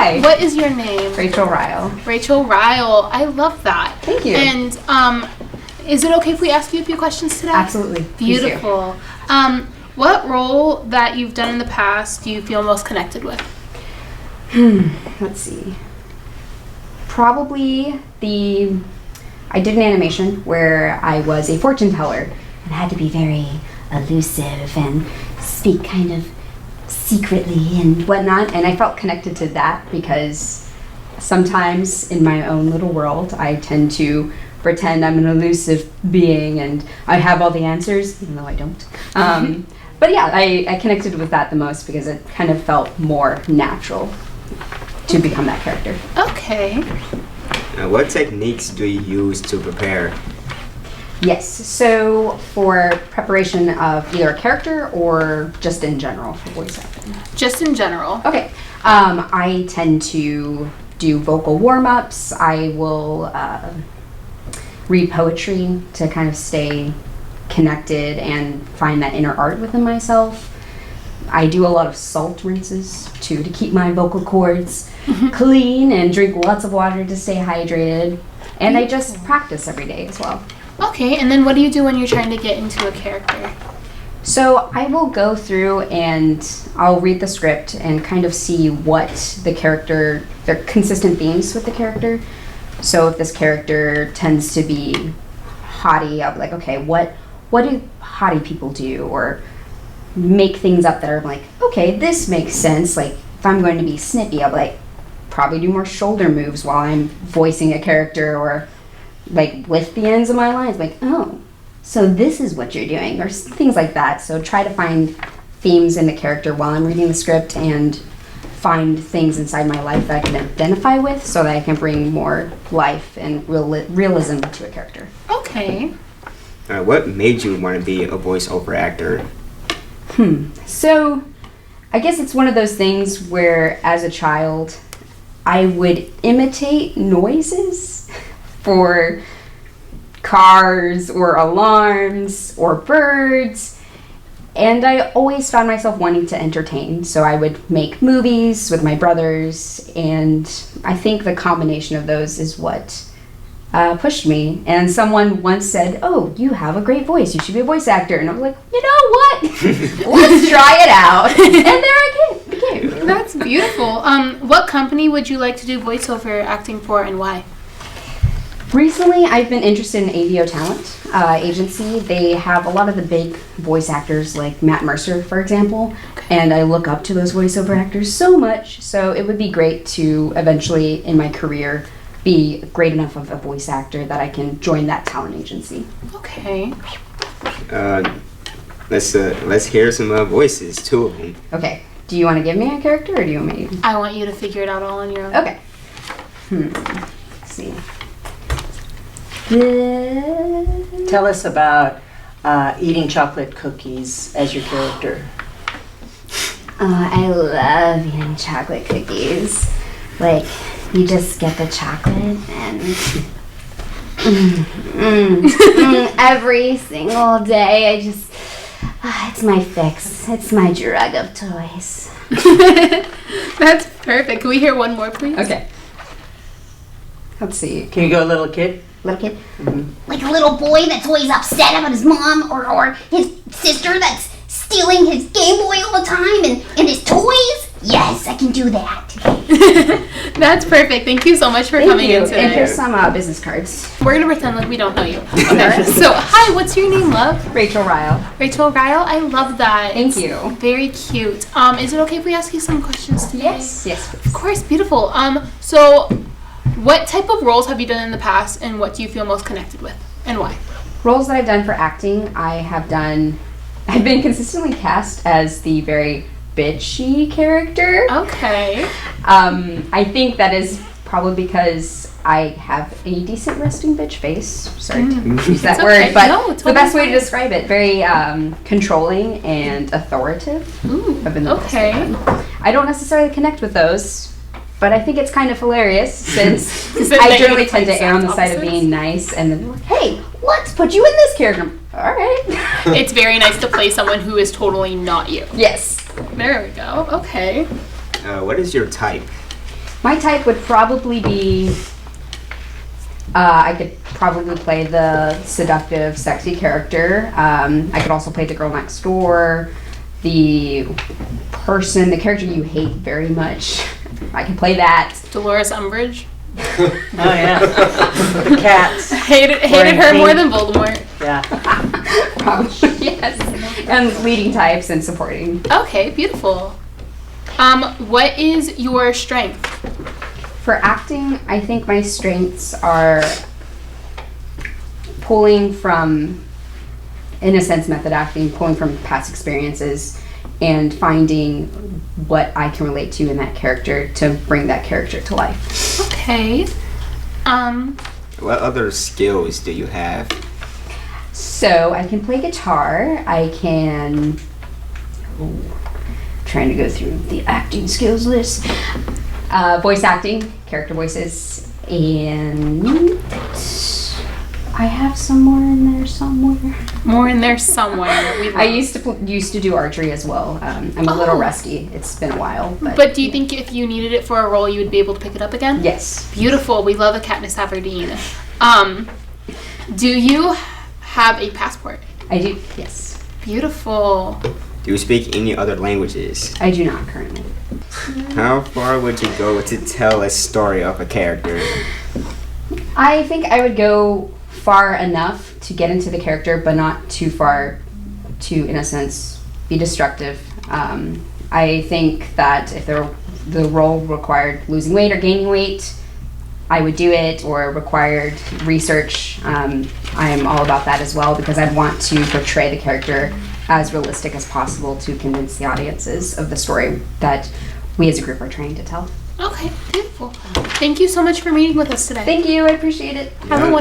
Hi. What is your name? Rachel Ryle. Rachel Ryle. I love that. Thank you. And is it okay if we ask you a few questions today? Absolutely. Beautiful. What role that you've done in the past do you feel most connected with? Let's see. Probably I did an animation where I was a fortune teller and had to be very elusive and speak kind of secretly and whatnot, and I felt connected to that because sometimes in my own little world I tend to pretend I'm an elusive being and I have all the answers, even though I don't. But yeah, I connected with that the most because it kind of felt more natural to become that character. Okay. What techniques do you use to prepare? Yes, so for preparation of either a character or just in general for voice acting? Just in general. Okay, I tend to do vocal warm-ups. I will read poetry to kind of stay connected and find that inner art within myself. I do a lot of salt rinses too to keep my vocal cords clean and drink lots of water to stay hydrated. And I just practice every day as well. Okay, and then what do you do when you're trying to get into a character? So I will go through and I'll read the script and kind of see what the character, the consistent themes with the character. So if this character tends to be haughty, I'll be like, okay, what do haughty people do? Or make things up that are like, okay, this makes sense. Like if I'm going to be snippy, I'll be like, probably do more shoulder moves while I'm voicing a character, or like lift the ends of my lines, like, oh, so this is what you're doing, or things like that. So try to find themes in the character while I'm reading the script and find things inside my life that I can identify with so that I can bring more life and realism to a character. Okay. What made you want to be a voiceover actor? So I guess it's one of those things where as a child I would imitate noises for cars or alarms or birds, and I always found myself wanting to entertain. So I would make movies with my brothers, and I think the combination of those is what pushed me. And someone once said, oh, you have a great voice, you should be a voice actor. And I was like, you know what? Let's try it out. And there I became. That's beautiful. What company would you like to do voiceover acting for, and why? Recently, I've been interested in AVO Talent agency. They have a lot of the big voice actors like Matt Mercer, for example, and I look up to those voiceover actors so much. So it would be great to eventually, in my career, be great enough of a voice actor that I can join that talent agency. Okay. Let's hear some voices, two of them. Okay. Do you want to give me a character, or do you want me? I want you to figure it out all on your own. Okay. Let's see. Tell us about eating chocolate cookies as your character. I love eating chocolate cookies. Like, you just get the chocolate and every single day it's my fix. It's my drug of toys. That's perfect. Can we hear one more, please? Okay. Let's see. Can you go little kid? Little kid? Like a little boy that's always upset about his mom, or his sister that's stealing his Game Boy all the time and his toys. Yes, I can do that. That's perfect. Thank you so much for coming in today. And here's some business cards. We're going to pretend like we don't know you. Okay. So, hi, what's your name, love? Rachel Ryle. Rachel Ryle. I love that. Thank you. Very cute. Is it okay if we ask you some questions today? Yes, please. Of course, beautiful. So, what type of roles have you done in the past, and what do you feel most connected with, and why? Roles that I've done for acting, I've been consistently cast as the very bitchy character. Okay. I think that is probably because I have a decent resting bitch face. Sorry to use that It's word, okay. but No, it's the best way to fine. describe it, very controlling and authoritative. Ooh, have been the best okay. way. I don't necessarily connect with those, but I think it's kind of hilarious since Is it I that generally you tend to play err on the exact side of opposites? being nice and then like, hey, let's put you in this character. All right. It's very nice to play someone who is totally not you. Yes. There we go. Okay. What is your type? My type would probably be. I could probably play the seductive, sexy character. I could also play the girl next door, the character you hate very much. I can play that. Dolores Umbridge. Oh yeah. The cats. Hated Wearing her more pink. than Voldemort. Yeah. Probably, yes. And leading types and supporting. Okay, beautiful. What is your strength? For acting, I think my strengths are pulling from, in a sense, method acting, pulling from past experiences and finding what I can relate to in that character to bring that character to life. Okay. What other skills do you have? So I can play guitar. I can. Trying to go through the acting skills list. Voice acting, character voices, and I have some more in there somewhere. More in there somewhere. I used to do archery as well. I'm a little rusty. It's been a while, But do you think if you needed it for a role, you would be able to pick it up again? yes. Beautiful. We love a Katniss Everdeen. Do you have a passport? I do. Yes, Beautiful. Do you speak any other languages? I do not currently. How far would you go to tell a story of a character? I think I would go far enough to get into the character, but not too far to, in a sense, be destructive. I think that if the role required losing weight or gaining weight, I would do it, or required research. I'm all about that as well because I want to portray the character as realistic as possible to convince the audiences of the story that we as a group are trying to tell. Okay, beautiful. Thank you so much for meeting with us today. Thank you, I appreciate it. Have a wonderful